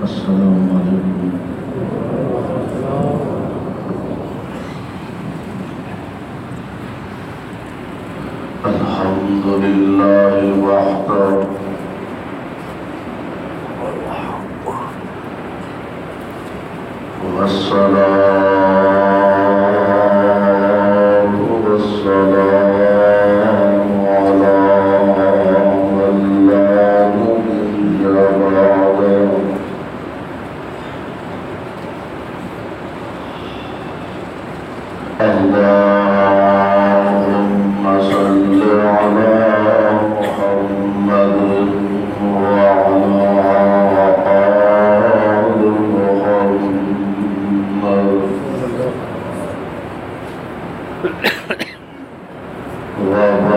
السلام علیکم۔ الحمد للہ وحدہ والصلاة والسلام على من لا نبي بعده اللهم صل على محمد وعلى آل محمد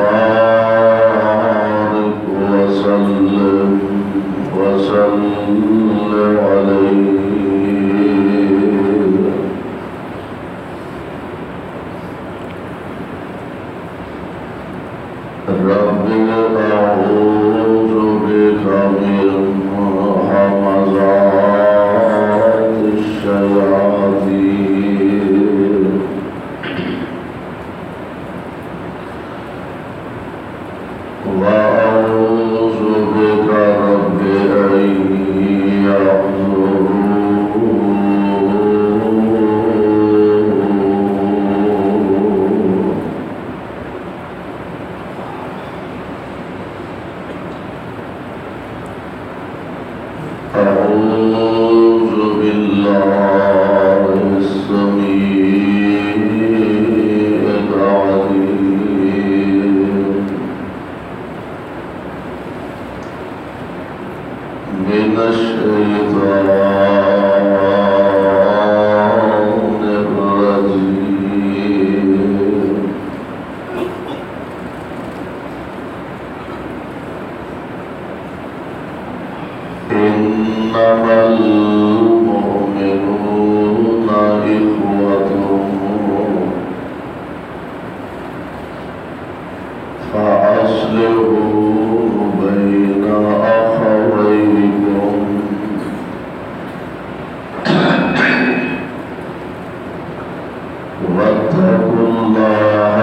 وبارك وسلم عليه رب أعوذ بك من همزات الشياطين وأعوذ بك رب أن يحضرون أعوذ بالله السميع العليم من الشيطان الرجيم إنما المؤمنون إخوة فأصلحوا بين أخويكم واتقوا الله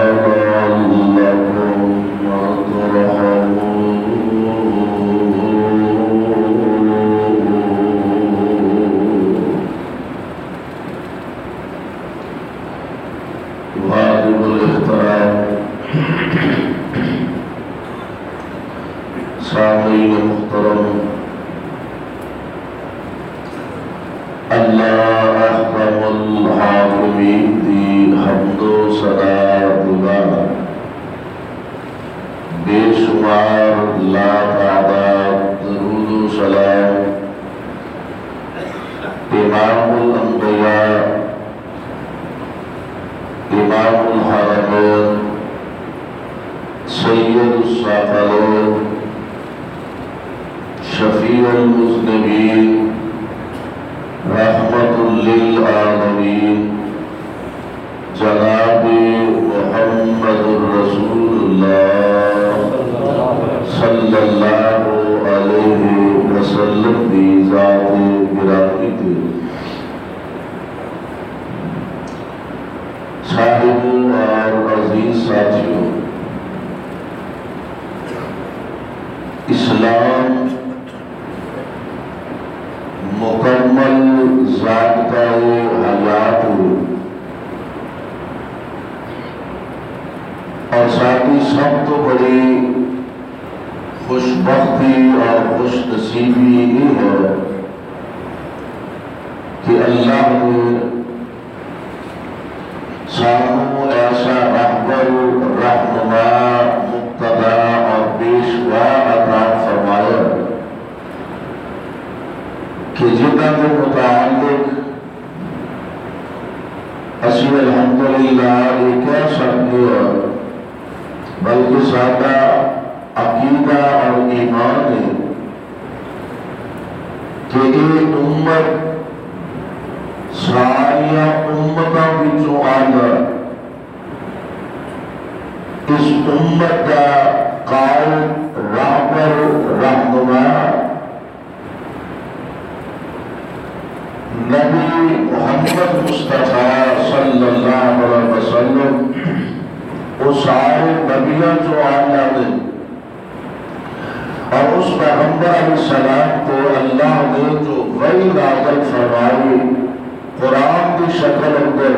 لعلكم ترحمون واجب الاحترام سامعین محترم، اللہ احکم الحاکمین دی حمد و ثنا دیوان بے شمار لا تعداد درود و سلام امام الانبیاء امام الحرمین سید الثقلین شفیع المذنبین رحمت للعالمین جناب محمد الرسول اللہ صلی اللہ علیہ وسلم دی ذات گرامی تھی۔ صاحبوں اور عزیز ساتھیوں، اسلام مکمل ضابطۂ حیات اور ساتھ ہی سب تو بڑی خوش بختی اور خوش نصیبی یہ ہے کہ اللہ نے سانوں ایسا رہبر رہنما مقتدا اور پیشوا عطا فرمایا کہ جنہ کے متعلق اسی الحمدللہ یہ کہہ سکتے ہیں بلکہ سادہ عقیدہ اور ایمان ہے کہ یہ امت ساری امتوں وچوں آیا اس امت کا قائد رہبر رہنما مصطفیٰ صلی اللہ علیہ وسلم وہ سارے نبیوں جو اللہ نے اور اس پیغمبر علیہ السلام کو اللہ نے جو وحی نازل فرمائی قرآن کی شکل اندر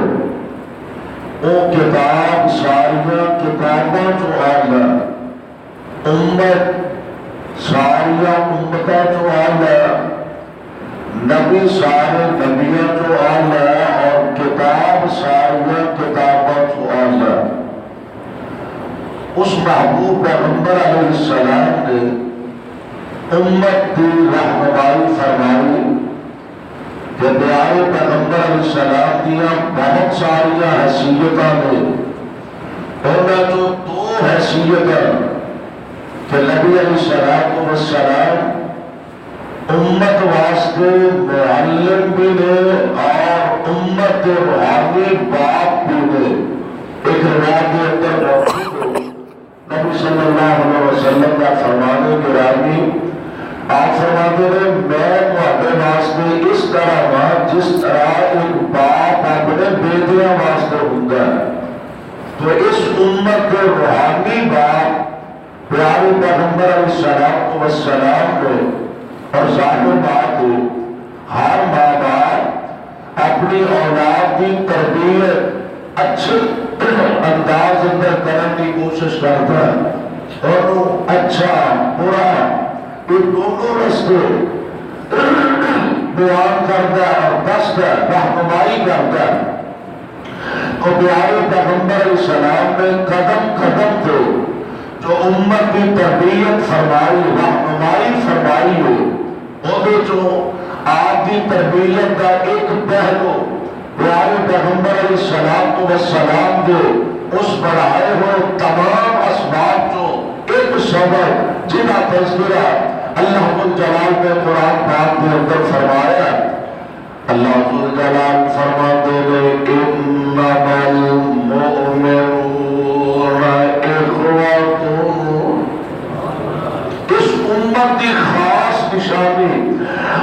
وہ کتاب ساریاں کتاباں جو اللہ امت ساریاں امتاں جو اللہ نبی سارے نبیوں جو اللہ اور کتاب ساریاں کتاباں جو اللہ اس محبوب پیغمبر علیہ السلام نے امت کی رہنمائی فرمائی کہ پیارے پیغمبر علیہ السلام دیا بہت ساری حیثیتاں نے انہیں جو دو حیثیتیں کہ نبی علیہ السلام امت واسطے معلم بھی نے اور امت کے روحانی باپ بھی نے. ایک روایت کے اندر نبی صلی اللہ علیہ وسلم کا فرمانے کے راوی آپ فرماتے ہیں میں تمہارے واسطے اس طرح ہوں جس طرح ایک باپ اپنے بیٹیاں واسطے ہوتا ہے. تو اس امت کے روحانی باپ پیارے پیغمبر علیہ السلام نے اور ظاہر بات ہے ہر ماں باپ اپنی اولاد کی تربیت اچھے انداز اندر کرنے کی کوشش کرتا ہے اور اچھا برا یہ دونوں رستے بیان کرتا ہے اور دستا ہے رہنمائی کرتا ہے. تو پیارے پیغمبر علیہ السلام نے قدم قدم پہ جو امت کی تربیت فرمائی رہنمائی فرمائی ہے وہ جو آپ کی تربیت کا ایک پہلو پیارے پیغمبر علیہ السلام کے اس بڑھائے ہوئے تمام اسباب جو ایک سبب جنہ تذکرہ اللہ جلال نے قرآن پاک کے اندر فرمایا. اللہ جلال فرماتے ہیں انما المؤمنون اخوۃ. اس امت کی خاص نشانی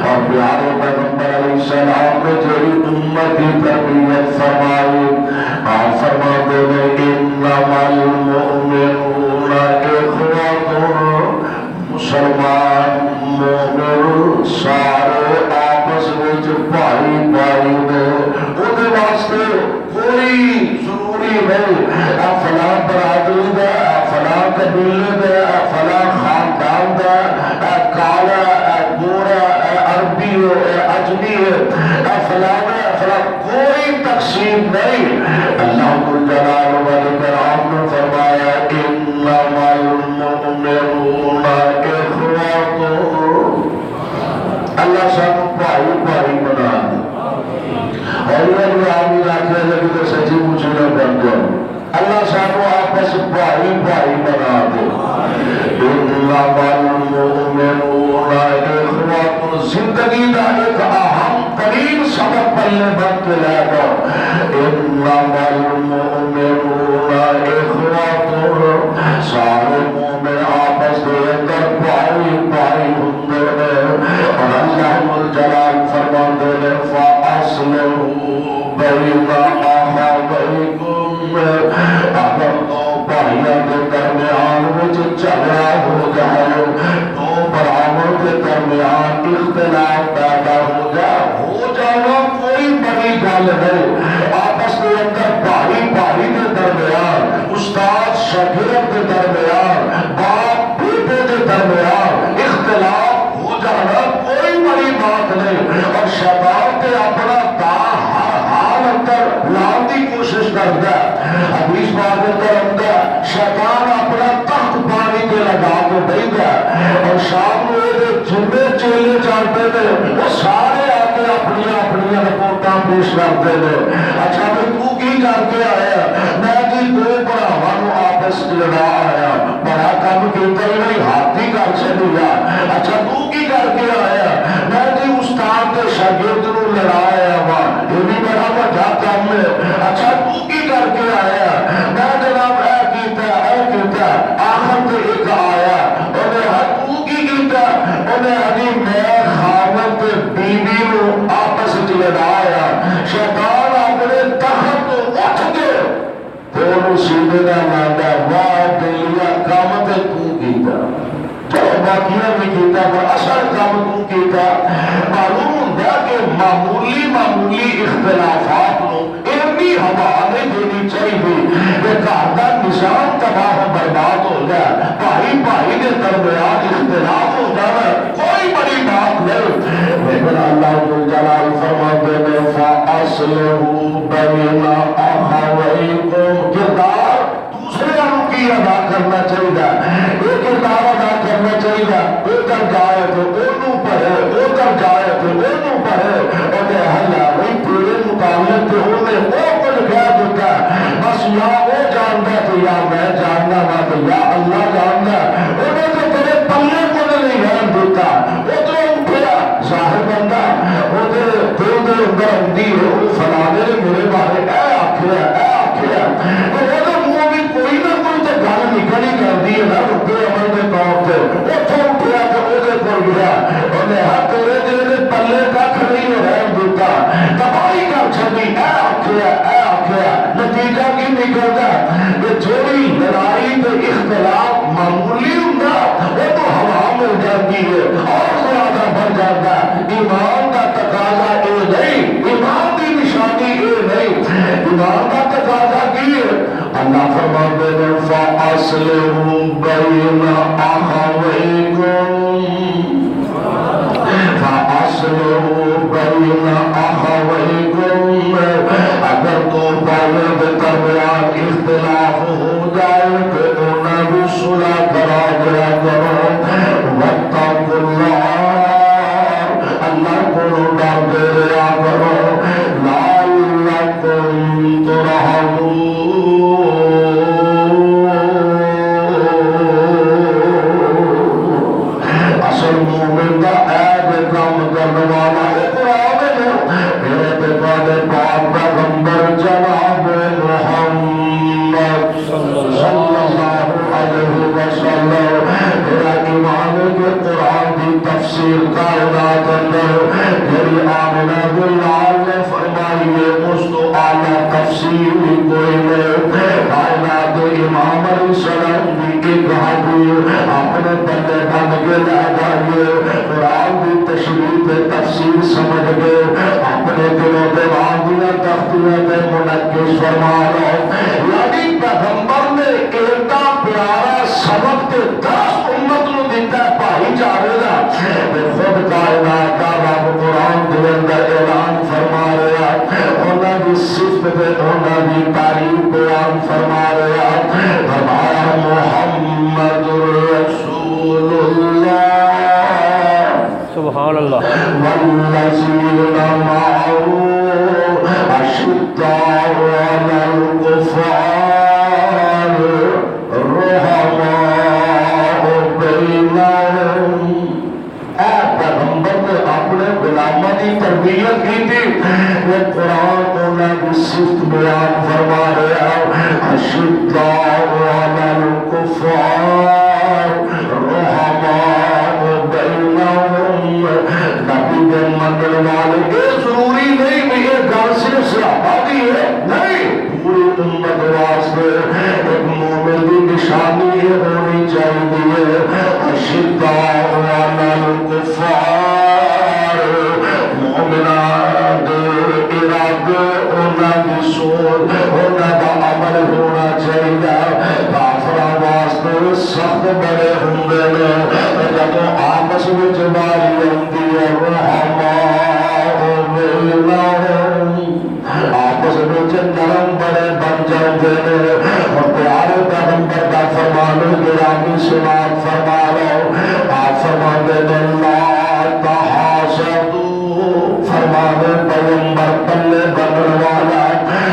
اور پیارے پیغمبر علیہ السلام نے جو امت کی تربیت فرمائی آپ فرماتے ہیں انما المؤمنون اخوۃ. مسلمان مومن سارے آپس میں بھائی بھائی نے وہ واسطے کوئی ضروری نہیں فلاں برادری دا فلاں قبیلے دا فلاں خاندان دا کالا گورا عربی اجمی فلاں کوئی تقسیم نہیں. اللہ جلال والاکرام نے فرمایا انما المؤمنون اخوۃ. اللہ سب بھائی بھائی بنا دے اور یہ آدمی رکھے لگے تو سچی مجھے نہ بن جاؤ. اللہ سب آپس بھائی بھائی بنا دے. انما المؤمنون اخوۃ زندگی کا ایک اہم ترین سبق پلے بن کے لے گا. انما المؤمنون اخوۃ سارے مومن آپس کے اندر بھائی بھائی ہوتے ہیں اور اللہ الجلال فرماتے ہیں فاصلحوا بین اخویکم. اگر دو بھائیوں کے درمیان میں جھگڑا ہو جائے دو برابر کے درمیان اختلاف پیدا ہو جانا کوئی بڑی گل نہیں. آپس کے اندر بھائی بھائی کے درمیان استاد شاگرد کے درمیان باپ بیٹے کے درمیان اختلاف ہو جانا کوئی بڑی بات نہیں. اور شیطان کے اپنا ہر حال اندر لاؤ کی کوشش کرتا ہے. حدیث بات اندر شیطان اپنا تخت پانی کے لگا کے بیٹھا اور شام کو جتنے چیلے چاہتے تھے وہ سارے آ کے اپنی اپنی رپورٹاں پیش کرتے تھے. اچھا بھی تو کی کر کے آیا؟ میں جی دو بھراواں آپس لڑا آیا. بڑا کام کیتا ہی نہیں ہاتھ ہی کر چلیا. اچھا تو کی کر کے آیا؟ میں جی استاد کے شاگرد نو لڑایا وا یہ بھی بڑا بڑا کام ہے. اچھا تو کی کر کے آیا؟ میں جناب اے کیتا آخر تے ایک آیا انہیں تو کی کیتا انہیں ابھی میں خاوند بیوی نو آپس لڑایا. شیطان دا نادا واہ دلیا کام تے تو کیتا جو باقیہ بھی کیتا پر اصل کام تو کیتا معلوم ہوندا کہ معمولی اختلافات نو اتنی ہوا نہیں دینی چاہیے کہ گھر دا نظام تباہ و برباد ہو جائے بھائی کے درمیان اختلاف ہو جانا کوئی بڑی بات نہیں لیکن اللہ جلال فرماتے ہیں فَأَصْلِحُوا بَيْنَ أَخَوَيْكُمْ کردار دوسرے انہوں کی ادا کرنا چاہیے ایک کردار ادا کرنا چاہیے ادھر جائے تو انہوں پڑھے ادھر جائے تو انہوں پڑھے اور اللہ وہی تیرے متعلق تو انہیں وہ کچھ کہہ دیتا بس یا وہ جانتا تو یا میں جاننا وا تو یا اللہ جاننا انہیں تو تیرے پلے کو نہیں رہن دیتا وہ تو اٹھیا ظاہر بندہ وہ دل دے اندر اندی ہے وہ فلانے نے میرے بارے اے آخیا وہ تو منہ بھی کوئی نہ کوئی تو گل نکل ہی کرتی ہے نا رکے عمل کے طور پہ اتوں اٹھیا تو وہ کول گیا انہیں ہر تیرے دل کے پلے کھ نہیں رہن دیتا تباہی کر چکی اے آخیا نتیجہ کی نکلتا کہ جوڑی لڑائی تے اختلاف معمولی ہوتا وہ تو ہوا مل جاتی ہے اور زیادہ بڑھ جاتا ہے ایمان کا تقاضا یہ نہیں ایمان کی نشانی یہ نہیں ایمان کا تقاضا کی ہے اللہ فرماتے ہیں فَأَصْلِحُوا بَيْنَ أَخَوَيْكُمْ فَأَصْلِحُوا بَيْنَ أَخَوَيْكُمْ اگر تو پہلے کے درمیان اختلاف ہو جائے تو انہیں بھی صلح کرا دیا کرو وَاتَّقُوا اللَّهَ اللہ کو ڈرتے رہا کرو لَعَلَّكُمْ تُرْحَمُونَ اصل مومن کا عیب کام کرنے والا پیغمبر جناب محمد صلی اللہ علیہ وسلم میرا ایمان کے قرآن کی تفسیر کائنات اندر میری آمنہ باللال نے فرمائی ہے اس تو اعلیٰ تفسیر کوئی نہیں کائنات امام علیہ السلام کی ایک حدیث اپنے پلے بن کے لے جائیے قرآن کی تشریح تفسیر سمجھ گئے اپنے دلوں پہ باندھیا تختیاں پہ منعکس فرما رہو یعنی پیغمبر نے ایک پیارا سبق تے 10 امت نو دیتا ہے بھائی چارے دا خود کائنات کا رب قرآن دے اندر اعلان فرما رہا انہاں دی صفت تے انہاں دی تعریف بیان فرما رہا فرمایا محمد رسول اللہ سبحان اللہ والذین معه أشداء على الكفار رحماء بينهم اے پیغمبر نے اپنے غلاموں کی تربیت کی تھی وہ قرآن انہیں کی صفت بیان فرما رہا أشداء على الكفار رحماء بينهم نبی کے منگل والے یہ ضروری نہیں کہ یہ گھر صرف صحابہ دی ہے نہیں پوری امت واسطے ایک مومن کی نشانی یہ ہونی چاہیے اشداء علی الکفار مومنان دے ارادے انہاں دی سوچ انہاں دا عمل ہونا چاہیے کافراں واسطے سخت بڑے ہوندے نے جب آپس وچ باری ہوندی ہے آپس میں نرم بڑے بن جاتے ہیں اور پیارے پیغمبر کا فرمان گرامی سماعت فرما لو آپ فرماتے ہیں لا تحاسدوا فرمانے پیغمبر پلے بننے والا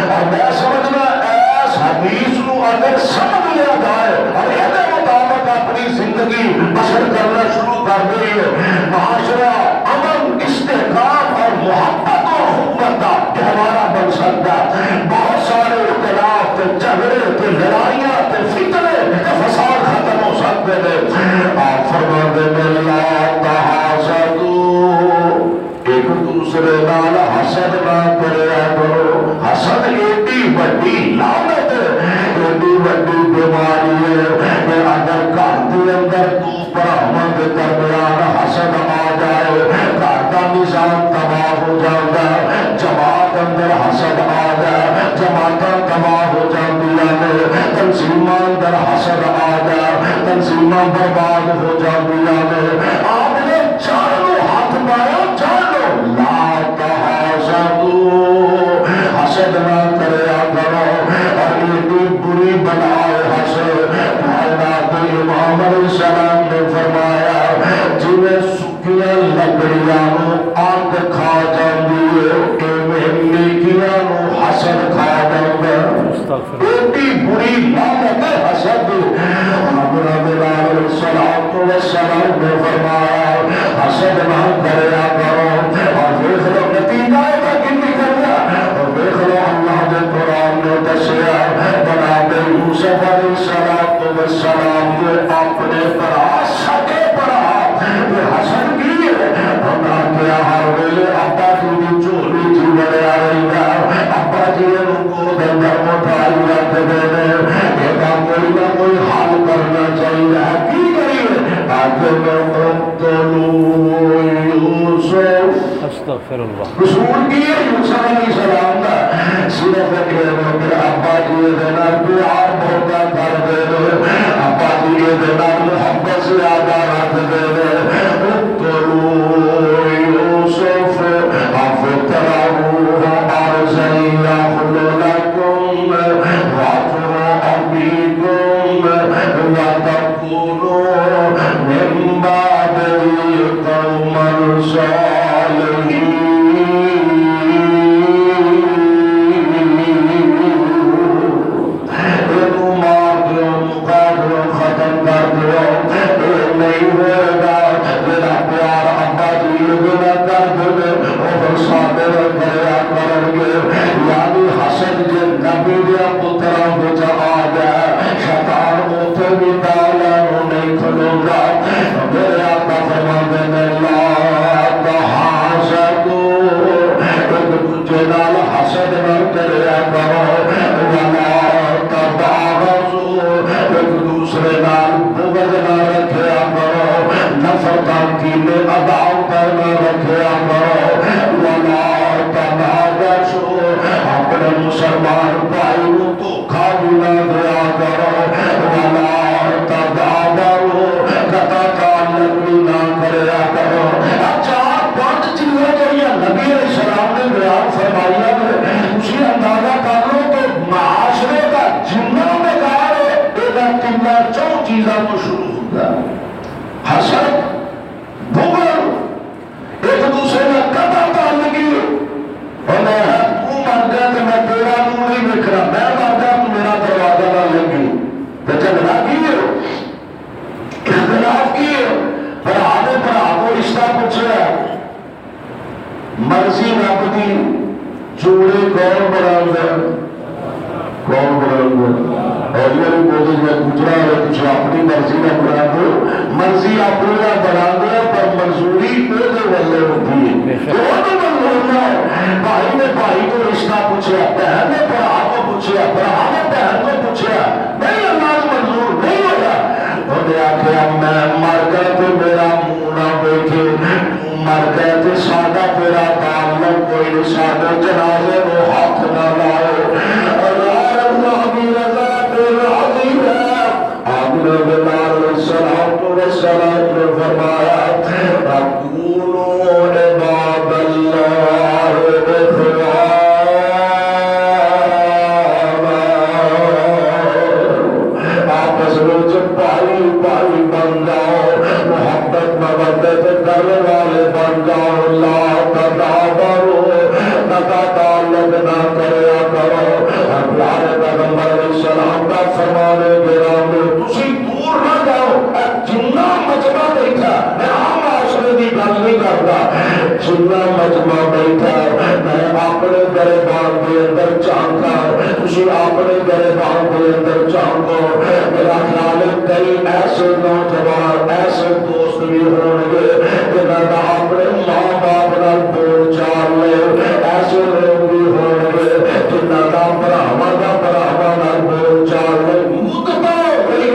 اور میں سمجھنا ایس حدیث نو اگر سمجھ لیا جائے اور یہ مطابق اپنی زندگی بسر کرنا شروع کر دی ہے معاشرہ امن کے درمیان حسد آ جائے گھر کا نظام تباہ ہو جاتا ہے جماعت اندر حسد آ جائے جماعت تباہ ہو جاتی ہے تنظیماں اندر حسد آ جائے تنظیماں برباد ہو جاتی ہے آپ نے جانو ہاتھ مارا جانو لا تحاسدوا حسد نہ کریا کرو اور یہ بری بنائے حسد امام علیہ السلام نے فرمایا جنہیں سکیاں لکڑیاں آگ کھا جاندی ہے نیکیاں حسد کھا جاندی ہے ایڈی بری لعنت ہے حسد حضرت بلال علیہ السلام نے فرمایا حسد نہ کریا کرو اور دیکھ لو نتیجہ کا کن نکلیا اور دیکھ لو اللہ نے قرآن نے دسیا جناب یوسف علیہ السلام نے اپنے برا سکے برا یہ حسد کی ہونا کیا ہر ویلے ابا جی کی چولی جی بڑے آ رہی ہے ابا جی کو دندر مٹھائی رکھ دے یہ کوئی نہ کوئی حل کرنا چاہیے کی کریے آخر میں یوسف استغفر اللہ رسول کی یوسف علیہ السلام کا صرف میرے ابا جی دینا پیار بہتا کر دے ابا جی دینا محبت سے آگا رکھ دے اقتلوا یوسف افطروه ارضا یخل لکم وجه ابیکم وتکونوا من بعده قوما صالحین مسلمان بھائی کو کھا بھی نہ دیا کرو ولا تدابرو قطع تعلق بھی نہ کریا کرو چار پانچ چیزیں جو یہ نبی علیہ السلام نے بیان فرمائی ہے اسی اندازہ کر لو تو معاشرے کا جنہ میں گار ہے ایک کتنا چون چیزیں تو شروع ہوتا ہے حسد بغض ایک دوسرے میں قطع تعلقی اور میں مر گیا تو میں تیرا منہ نہیں بکھرا میں مر گیا تو میرا دروازہ نہ لگی تو جھگڑا کیے اختلاف کیے برا کو رشتہ پوچھا مرضی رب دی جوڑے کون بنا کون بنا اور یہ بولے میں گزرا ہے کچھ اپنی مرضی کا بنا دو مرضی اپنی کا بنا دو پر منظوری پہلے والے ہوتی ہے بھائی نے بھائی کو رشتہ پوچھا بہن نے برا کو پوچھا برا نے بہن کو پوچھا نہیں اللہ منظور نہیں ہوگا انہیں آخیا میں مر گیا تو میرا منہ نہ بیٹھے مر گیا تو سادہ تیرا تعلق کوئی نہیں سادہ جنازے کو ہاتھ نہ لائے اللہ کی رضا تیرا عظیم ہے آپ نے بلال السلام نے فرمایا اکونوا عباد اللہ آپس میں پائی پائی بن جاؤ محبت مبدت کرنے والے بن جاؤ اللہ تدابرو نہ تعلق نہ کریا کرو پیارے پیغمبر علیہ السلام کا فرمانے گرامی تسی دور نہ جاؤ جنہ مجمع بیٹھا میں عام معاشرے کی گل نہیں کرتا جنہ مجمع بیٹھا میں اپنے گریبان کے اندر جھانکا تسی اپنے گریبان کے اندر جھانکو میرا خیال ہے کئی ایسے نوجوان ایسے دوست بھی ہوں گے جنہاں دا اپنے ماں باپ نال بول چال لے ایسے لوگ بھی ہوں گے جنہاں دا براہما نال بول چال لے مدتوں ہو گئی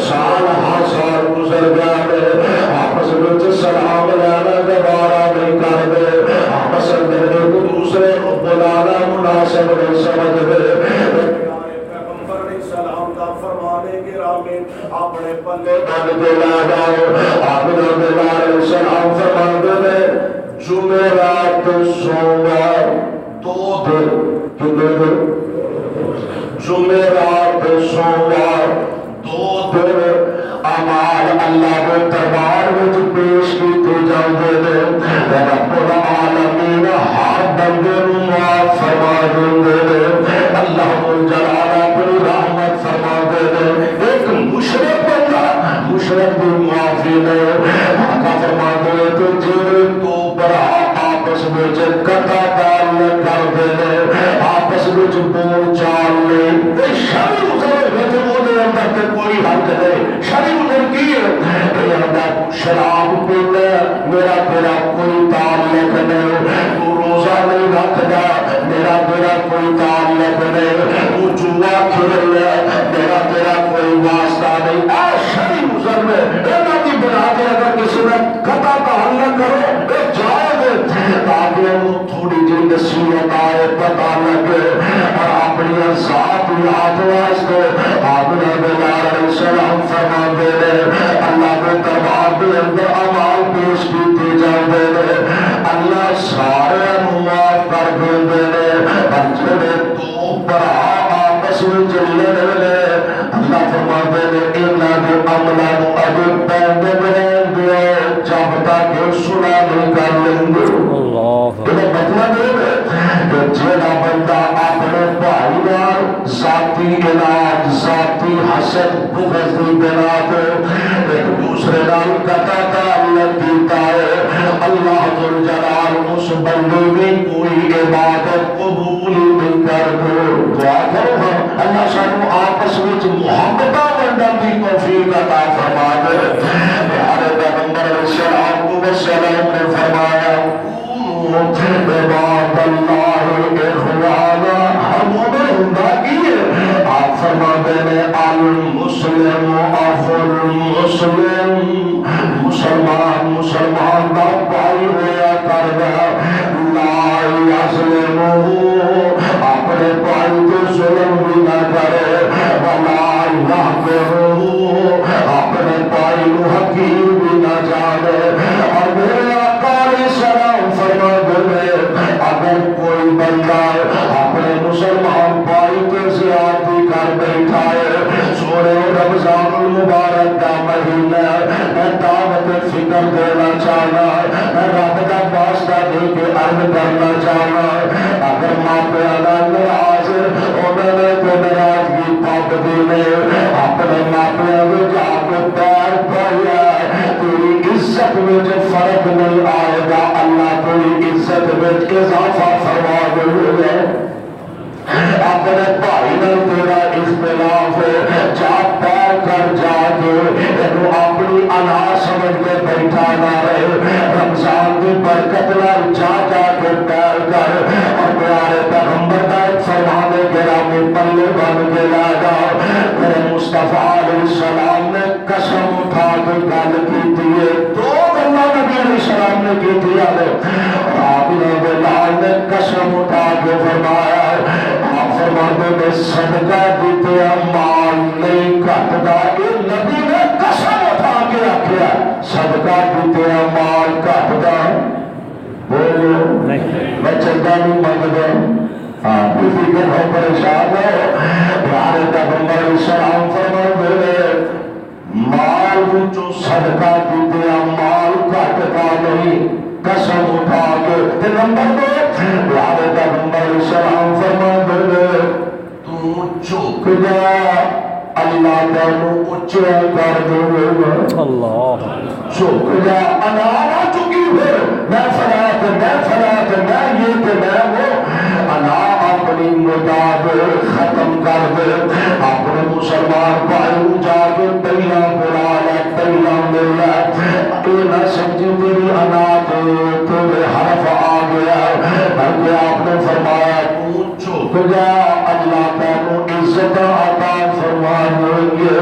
سال ہاں سال گزر گیا جمعرات سوموار 2 دن کتنے دن جمعرات سوموار 2 دن اعمال اللہ کے دربار میں پیش کیتے جاندے نے رب العالمین ہر بندے نوں معاف فرما دیندے نے اللہ جلال اپنی رحمت فرما دے نے ایک مشرک بندہ مشرک دی معافی نے آقا فرما دے تو جڑے تو برا آپس وچ قطع تعلق کر دے نے آپس وچ بول چال لے شرع وچ اودے اندر تے کوئی حق نہیں شرع کی شراب پینا میرا تیرا کوئی تعلق نہیں تو روزہ نہیں رکھتا میرا تیرا کوئی تعلق نہیں تو جوا کھیل میرا تیرا کوئی واسطہ نہیں اے شرعی مذہب میں اینا کی بنا کے اگر کسی نے قطع تعلق کرو اے جائز تاکہ وہ تھوڑی جی نصیحت آئے پتہ لگے اور اپنی ذات یاد واسطے آپ نے بلال علیہ السلام فرما دے اللہ کے دربار کے اندر اعمال پیش کیتے جاندے نے اللہ سارے معاف کر دیندے نے پر جڑے تو برا آپس وچ لڑن لے اللہ فرماندے نے انہاں دے عملاں نوں اجے پیندے رہن دیو جب تک صلح نہیں کر لیندے اللہ مطلب ہے کہ جڑا بندہ اپنے بھائی نال ذاتی علاج ذاتی حسد بغض دی بنا تے ایک دوسرے نال قطع تعلق کیتا ہے اللہ جل جلال اس بندے میں کوئی عبادت قبول نہیں کرتا دعا کرو ہم اللہ سانو آپس وچ محبت بندن دی توفیق عطا فرما دے پیارے پیغمبر علیہ الصلوۃ والسلام نے فرمایا عباد اللہ اخوانا مومن ہوندا کی ہے آپ فرماتے ہیں المسلم اخو المسلم مسلمان مسلمان دا بھائی ہوا کردا لا یظلمہ اپنے بھائی کو ظلم بھی نہ کرے ولا یحقرہ اپنے بھائی کو حقیر بھی نہ جانے اور میرے آقا علیہ السلام فرماتے ہیں اگر کوئی بندہ اپنے مسلمان بھائی کے زیادتی کر بیٹھا ہے سورہ رمضان المبارک کا مہینہ میں دعوت فکر دینا چاہنا میں رب کا واسطہ دے کے عرض کرنا چاہنا اگر ماں پیادا ناراض انہوں نے تو ناراضگی پابندی نے اپنے ماں پیادے جا کے پیر پایا تیری عزت میں جو فرق نہیں آئے گا اللہ تیری عزت میں اضافہ فرما دے اپنے بھائی نے تیرا اختلاف جا پیر کر جا کے اپنی انا سمجھ کے بیٹھا نہ رہے رمضان کی برکت نال جا جا کے پیر کر اور پیارے پیغمبر کا ایک فرمانے گرامی پلے بن کے لگا میرے مصطفیٰ علیہ السلام نے قسم اٹھا کے گل کی تھی دو گلا نبی علیہ السلام نے کی تھی اور آپ نے بلال نے قسم اٹھا کے فرمایا فرماتے میں صدقہ دیتے مال نہیں کٹتا یہ نبی نے قسم اٹھا کے رکھا صدقہ دیتے مال کٹتا بولو میں چلتا نہیں منگتا آپ کسی کے ہو پریشان ہو پیارے پیغمبر السلام فرماتے مال جو صدقہ دیتے مال کٹتا نہیں قسم اٹھا کے نمبر دو پیارے پیغمبر السلام فرماتے تو جھک جا اللہ تینو اونچا کر دے اللہ جھک جا انا نہ چکی ہے میں فلاں میں یہ کہ میں وہ انا اپنی مداد ختم کر دے اپنے مسلمان بھائی جا کے پہلا بلا لے پہلا ملا اے نہ سمجھی تیری انا تیرے حرف آ گیا بلکہ آپ نے فرمایا تو جھک جا اللہ تینو عزت عطا فرمائے گے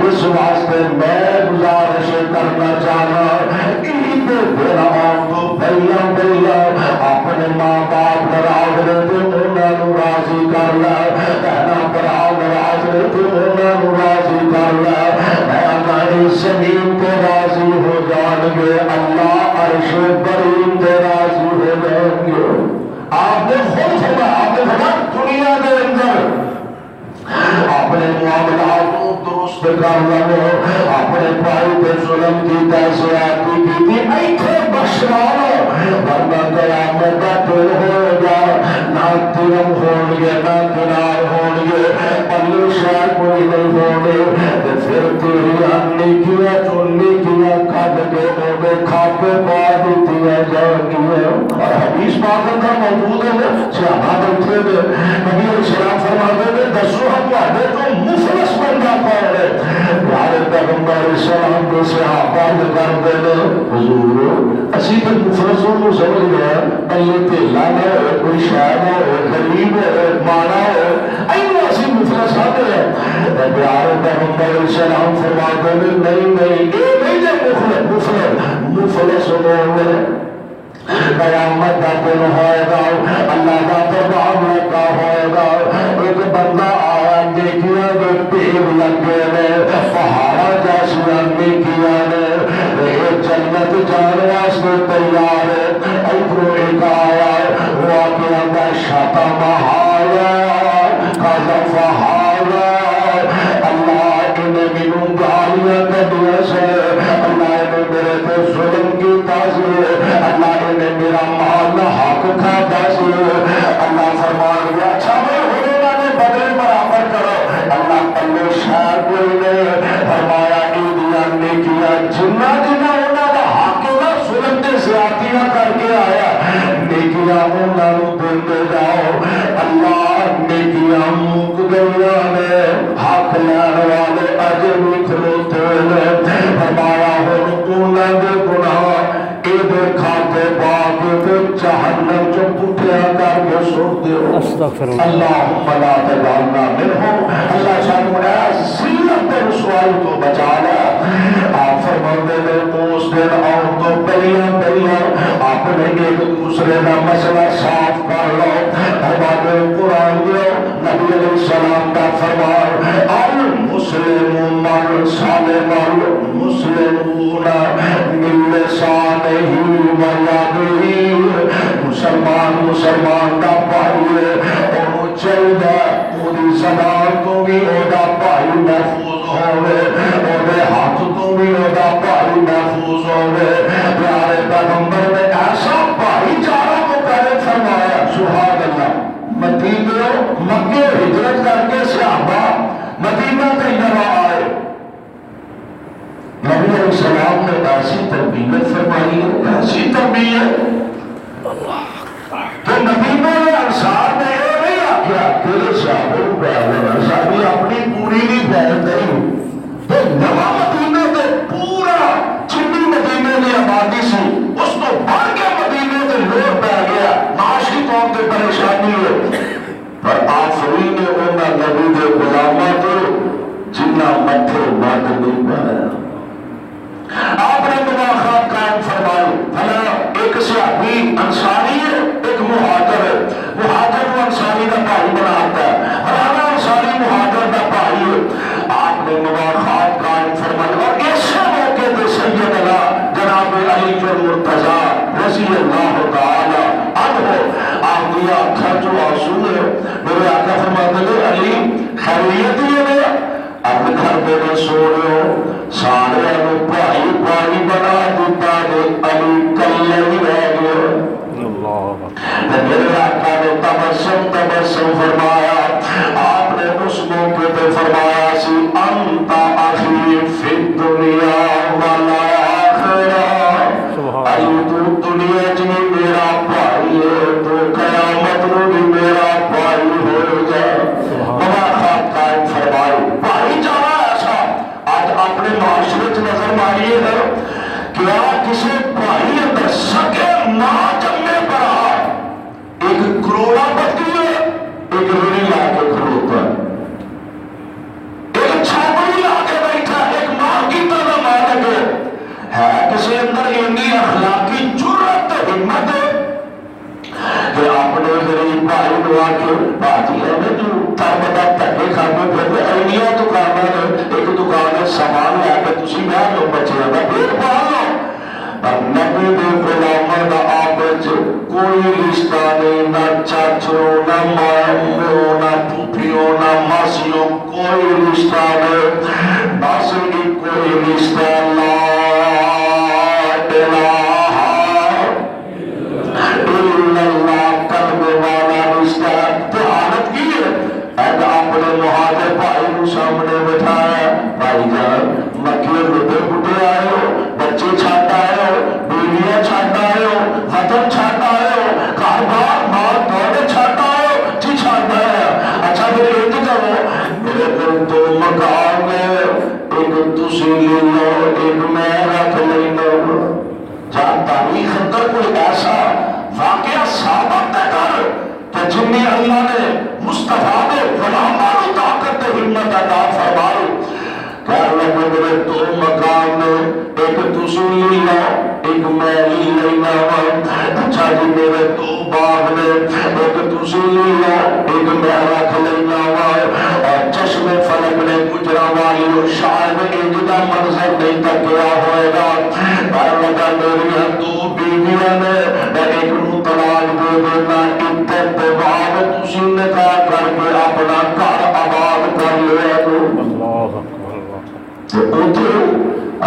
اس واسطے میں گزارش کرنا چاہنا عید میرا تو پہلا اپنے ماں باپ ناراض رہتے انہوں نے راضی کر لیا کہنا برا ناراض رہتے انہوں نے راضی کر لیا میں زمین پہ راضی ہو جان گے گے اللہ عرش بری تے راضی ہو جائیں گے. آپ نے خود فرمایا، آپ نے فرمایا دنیا کے اندر اپنے معاملات کو درست کر لو، اپنے بھائی پہ ظلم کی زیادتی کی تھی ایتھے بخشوا لو، ورنہ قیامت کا دن ہوگا نہ ترم ہون گے نہ کنار ہون گے، پلے شاہ کوئی نہیں ہونے. پھر تیری امی کیا چلی کیا کھڈ کے اوے کھاپے پا دیتی جائیں گی. اور حدیث پاک کا موجود ہے صحابہ بیٹھے ہوئے نبی علیہ السلام فرماتے ہیں دسو تواڈے تو مفلس بندہ کون ہے؟ پیارے پیغمبر علیہ السلام کے صحابہ کرتے ہیں حضور اسی تو مفلسوں کو سمجھ گئے اللہ تیلا نہ ہو، کوئی شاہ نہ ہو، غریب ہو، مانا ہو، ایو اسی مفلس آتے ہیں. پیارے پیغمبر علیہ السلام فرماتے ہیں نہیں نہیں یہ نہیں ہے مفلس لوگ قیامت کا دن ہوئے گا، اللہ کا تباہ کا ہوئے گا. ایک بندہ آیا دیکھیا جو پیڑ لگے نے پہاڑا جیسی امی کیا نے جنت جانے واسطے تیار ہے. ادھر ایک آیا وہ آگے آتا شاتا مہایا قذف حالا اللہ انہیں منوں گالیاں کدیا سے اللہ نے میرے پہ ظلم کی تاثیر اللہ نے میرا مال حق کھا داسی. اللہ فرمان گیا اچھا میں ہونا نے بدلے برابر کرو. اللہ پلے شاہ کوئی نے فرمایا ایدیاں نے کیا جنہ جنہ ہونا دا حق نہ ظلم دے زیادتیاں کر کے آیا نیکیاں ہونا نو دے جاؤ. اللہ نیکیاں مک گیا نے حق لین والے اجے بھی کھلوتے نے فرمایا ہونا دے گناہ کھاتے باغ جہنم جو پٹھیا کر کے سوٹ دیو. اللہم لا تجعلنا منہم. اللہ شاہ ذلت رسوائی تو بچا لے. آپ فرماتے ہیں اس دن آؤ تو پہلیاں آپ نے ایک دوسرے کا مسئلہ صاف کر لو. ہمارے قرآن دو نبی علیہ السلام کا فرمان المسلم من سالم المسلمون من لسانہ مسلمان دا بھائی ہے انہوں چاہیے وہ زبان تو بھی وہ بھائی محفوظ ہوئے وہ ہاتھ تو بھی وہ بھائی محفوظ ہوئے. پیارے پیغمبر نے ایسا بھائی چارہ مقرر فرمایا سبحان اللہ. مدینہ مکے ہجرت کر کے صحابہ مدینہ طیبہ آئے. نبی علیہ السلام نے ایسی تربیت فرمائی ہے ایسی تربیت تو مدینہ میں انصار نے یہ نہیں آکھیا تیرے صحابہ پہلے صحابی اپنی پوری نہیں پہل گئی تو نوا مدینہ تو پورا چنی مدینہ کی آبادی سی اس کو بڑھ کے مدینہ سے لوٹ پہ گیا معاشی قوم کے پریشانی ہوئے. پر آفرین نے انہاں نبی کے غلامہ تو جنہ مٹھے مٹ نہیں پایا. آپ نے مواخات قائم فرمائی بھلا ایک صحابی انصاری ہے ایک مہاجر ہے. مہاجر کو انصاری کا بھائی بناتا ہے ہرانا انصاری مہاجر کا بھائی ہے. آپ نے مواخات قائم فرمائی اور ایسے موقع پہ سیدنا جناب علی المرتضیٰ رضی اللہ تعالی عنہ آپ دیا کھر جو آنسو ہے میرے آقا فرماتے ہیں علی خیریت ہی ہے اپنے گھر میں سو رہے ہو سارے انہوں بھائی بھائی بنا دیتا ہے علی کلے ہی رہ گئے. میرے آقا نے تبسم فرمایا. آپ نے اس موقع پہ فرمایا سی انت اخی فی الدنیا والآخرہ. علی تو دنیا جی میرا بھائی ہے تو قیامت میں بھی میرا بھائی ہو جائے. مواخات قائم فرمائی. بھائی چارہ ایسا آج اپنے معاشرے سے نظر ماری ہے کیا کسی بھائی اندر سکے ماں جمنے پر ایک کروڑا پتی ہے ایک ریڑھی لا کے کھڑوتا ہے ایک چھاپڑی لا کے بیٹھا ایک ماں کی طرح مالک ہے کسی اندر اتنی اخلاقی جرات ہمت ہے کہ اپنے غریب بھائی دعا کے باجی ہے جو تربتا تکے کھانے پھر اینیا دکانیں ایک دکان ہے سامان لے کے تسی میں لو بچے کا پیٹ پال لو نبی دے غلاماں دا آپس کوئی رشتہ نہیں، نہ چاچو نہ مامو نہ پھوپھیو نہ ماسیو، کوئی رشتہ نہیں، بس کوئی رشتہ لا الہ الا اللہ قلب والا رشتہ۔ تو حالت کی ہے اگر اپنے مہاجر بھائی کو سامنے بٹھایا، بھائی جان مکے بڑے بڑے آئے ہو، بچے چھاٹ آئے ہو، بیویاں چھاٹ آئے ہو، وطن چھاٹ آئے ہو، کاروبار مال دولت چھاٹ آئے ہو، جی چھاٹ آئے ہو۔ اچھا میرے ایک کرو، میرے کو دو مکان میں ایک تسی لے لو، ایک میں رکھ لینا۔ جہاں تاریخ اندر کوئی ایسا واقعہ ثابت ہے کر کہ جنہیں اللہ نے مصطفیٰ نے غلامانو طاقت ہمت عطا فرمائی، کہہ لگے میرے دو مقام میں ایک تسی لے لو، ایک میں لے لینا۔ اچھا جی میرے دو باغ میں ایک تسی لے لو، ایک میں رکھ لینا۔ اور چشم فلک نے گجرا والی اور شاید ایجدہ منظر نہیں تکیا ہوئے گا، کہہ لگا میری دو بیویاں نے ایک نو طلاق دے دینا، اتباب تسی نکاح کر کے اپنا گھر آباد کر لیا تو اتھے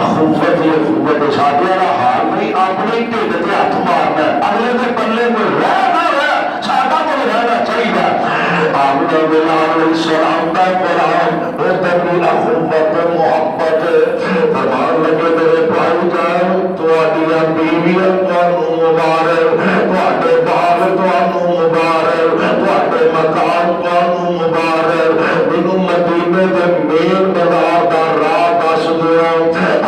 اخوت یہ اخوت شادیہ را حال نہیں، اپنے ٹھڈ تے ہاتھ مارنا، اگلے دے پلے میں رہ نہ رہ، ساڈا کول رہنا چاہیے۔ آمنہ بلال علیہ السلام کا قرآن اتنی اخوت محبت فرمان لگے میرے بھائی جان، تواڈیاں بیویاں تانوں مبارک، تواڈے باغ تانوں مبارک، تواڈے مکان تانوں مبارک، مینوں مدینے دے مین بازار دا راہ دس دیو۔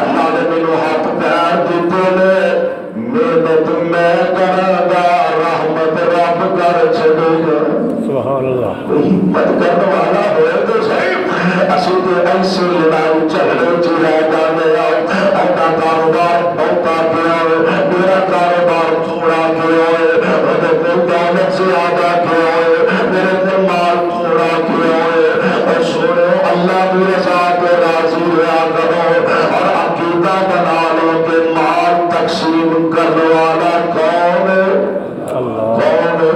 اللہ نے مینوں ہاتھ پیر دتے نے، محنت میں کراں گا، رحمت رب کر چھڈے گا۔ سبحان اللہ۔ ہمت کرنے والا ہوئے تو صحیح، اسی تے ایسے لڑائی جھگڑے چ رہ جانے آ، اپنا کاروبار بہتا پیا، میرا کاروبار تھوڑا پیا، میرے کو دولت زیادہ پیا، میرے کو مال تھوڑا پیا، اور سنو اللہ کی رضا کے راضی رہا کرو، اور عقیدہ بنا لو کہ مال تقسیم کرنے والا کون ہے؟ کون ہے؟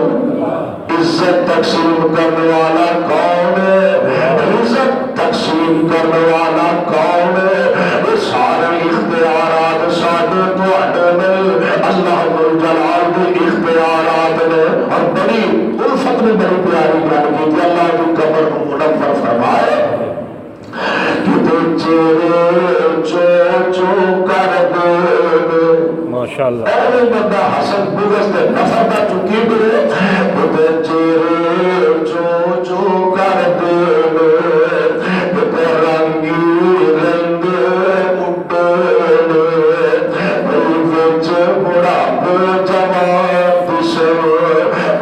عزت تقسیم کرنے والا کون ہے؟ عزت تقسیم کرنے والا کون ہے؟ یہ سارے اختیارات ساڈے تواڈے نے، اللہ جلال کے اختیارات نے۔ اور بڑی الفت میں بڑی پیاری گل کی کہ اللہ کی قبر کو منور فرمائے کہ چہرے چو چو کر دے ماشاءاللہ۔ اے بندہ حسد بغض تے نفرت دا چکی پھرے، تے چہرے چو چو کر دے، تے رنگی رنگ مٹے، کئی وچ بڑھاپے جوان دسے،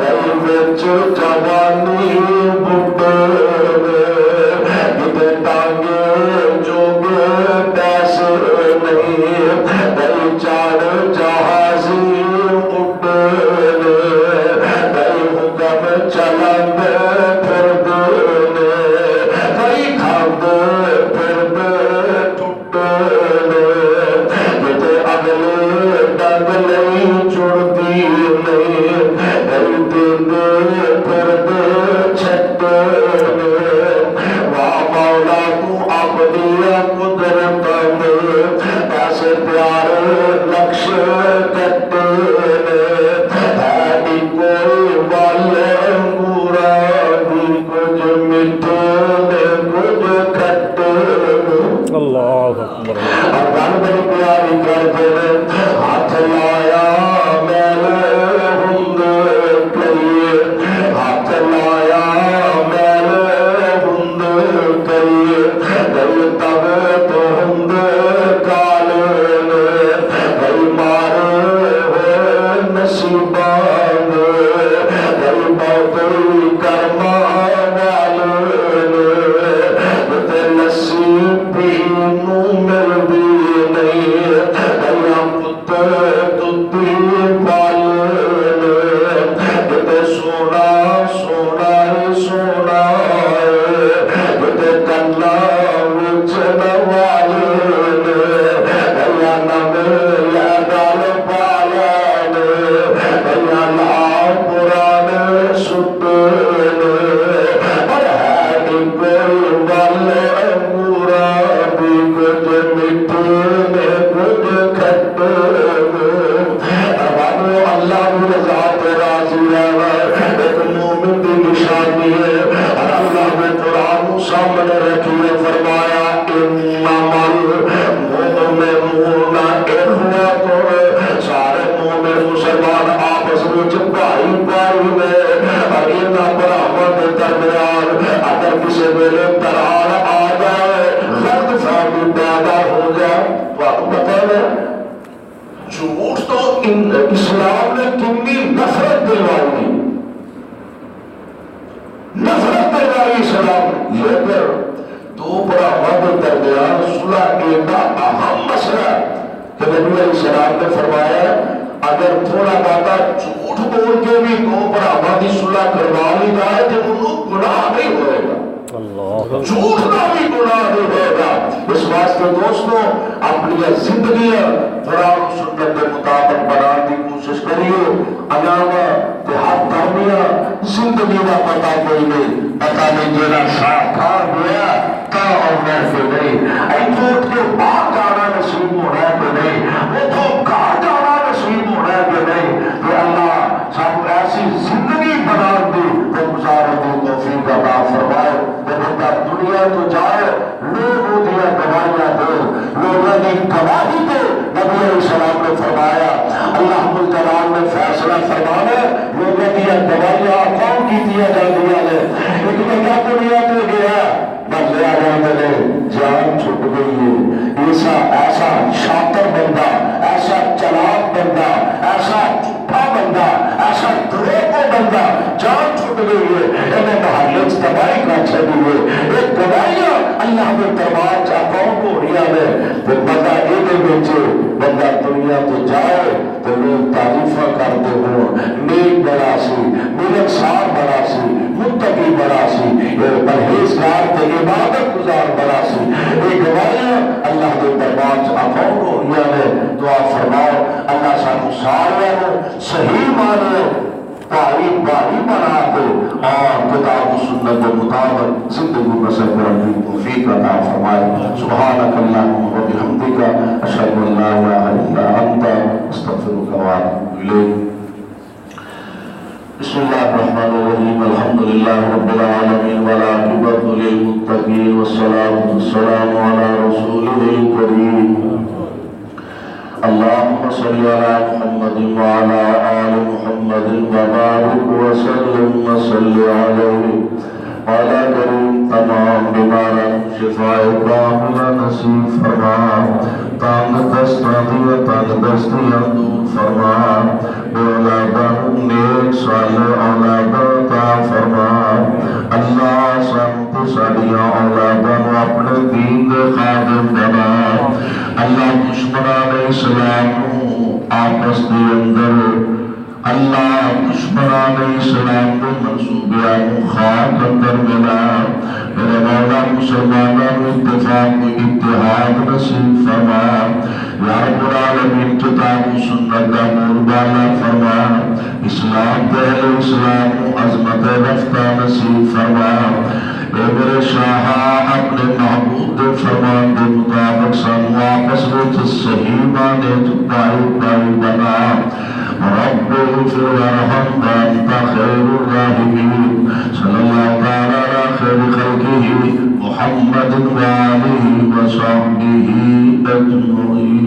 کئی وچ جوانی بڈھے، تے ٹانگے جوگے پیسے نہیں، کئی چاڑ جہازی اڈے، کئی حکم چلندے پھردے، کئی کھاندے پھردے ٹوٹے، تے اگلے ڈنگ نہیں چڑتی نہیں، کئی دیندے پھردے چھٹے، واہ مولا تو اپنی قدرت میں ایسے پیارے نقش کٹے، ہے کوئی والے انگورا بھی کچھ میٹھے نے کچھ کھٹے۔ اللہ اکبر۔ اور گل بڑی پیاری کرتے ہیں، ہاتھ لایا میلے ہندے کئیے، ہاتھ لایا میلے ہندے کئیے، کئی تب تو ہندے کالے نے، کئی مارے ہوئے نصیبان نے، کئی بہتی کرما والے نے، تے نصیب بھی نو ملدی نہیں، کئی پتے دودھی والے نے، تے سونا سونا سونا تے کنہ وچ والے نے، کئی نم لے گل جھوٹ تو اسلام نے کتنی نفرت دلوائی، نفرت دلوائی اسلام، لیکن دو بڑا وعدے درمیان صلح ایک اہم مسئلہ کہ نبی علیہ السلام نے فرمایا اگر تھوڑا باتہ جھوٹ بول کے بھی دو بڑا وعدی صلح کروا لی جائے تو انہوں گناہ نہیں ہوئے گا، جھوٹ نہ بھی گناہ نہیں ہوئے گا۔ اس واسطے دوستوں اپنی زندگیاں قرآن و سنت کے مطابق بنانے کی کوشش کریے، علامہ دیہات دھرمیاں زندگی کا پتہ کوئی نہیں، پتہ نہیں جینا شاہ کھار گیا تا اور محفے نہیں، ایجوٹ کے بعد جانا نصیب ہونا ہے کہ نہیں، وہ تو کہاں جانا نصیب ہونا ہے کہ نہیں، کہ اللہ سب ایسی زندگی بنا دی تو گزارے دی توفیق عطا فرمائے کہ بندہ دنیا تو جائے لوگوں دیا گواہیاں دے، لوگوں کی گواہی دے۔ نبی علیہ السلام نے فرمایا اللہ ملتلان نے فیصلہ فرمانا لوگوں دیا گواہیاں کون کی دیا جا دیا ہے، ایک بندہ دنیا میں گیا بس لیا جاتے جان چھٹ گئی ہے، ایسا شاطر بندہ، ایسا چلاک بندہ، ایسا جھوٹا بندہ، ایسا دروغ بندہ، جان چھٹ گئی ہے، انہیں محلت تباہی کا چھڑی ہوئے ایک گواہیاں اللہ کے دربار چاہ کون کو ریا ہے تو بندہ اینے بیچے بندہ دنیا تو جائے تو لوگ تعریفہ کرتے ہوں نیک بڑا سی، ملکسار بڑا سی، متقی بڑا سی، پرہیزگار تے عبادت گزار بڑا سی، یہ گواہیاں اللہ کے دربار چاہ کون کو ریا ہے۔ دعا فرماؤ اللہ سانو سارے صحیح مانے تعلیم باری بنا دے اور کتاب و سنت کے مطابق زندگی بسر کرنے کی توفیق عطا فرمائے۔ سبحانک اللہم و بحمدک اشہد ان لا الہ الا انت استغفرک و اتوب الیک۔ بسم اللہ الرحمن الرحیم، الحمدللہ رب العالمین والعاقبۃ للمتقین والصلاۃ والسلام علی رسولہ الکریم اللهم صل على محمد وعلى آل محمد وبارك وسلم وصل عليه وعلى کریم تمام بیماران شفاء کاملہ نصیب فرما، تنگ دستیاں دور فرما، بے اولادان نیک صالح اولاد عطا فرما۔ اللہ سانتے ساڑیاں اولادان اپنے دین دے خادم بنا۔ اللہ دشمنان اسلام آپس دے اندر، اللہ دشمنان اسلام دے منصوبیان خاک اندر ملا، میرے مولا مسلمانان اتفاق و اتحاد نصیب فرما۔ یا رب العالمین کتاب و سنت کا نور بالا فرما، اسلام دے اسلام عظمت رفتہ نصیب فرما۔ اے میرے شاہ اپنے محبوب دے فرمان دے مطابق سانو آپس میں صحیح مانے تو بائی بنا۔ رب اغفر وارحم وانت خیر الراحمین۔ صلی اللہ تعالی علی خیر خلقہ محمد وآلہ وصحبہ اجمعین۔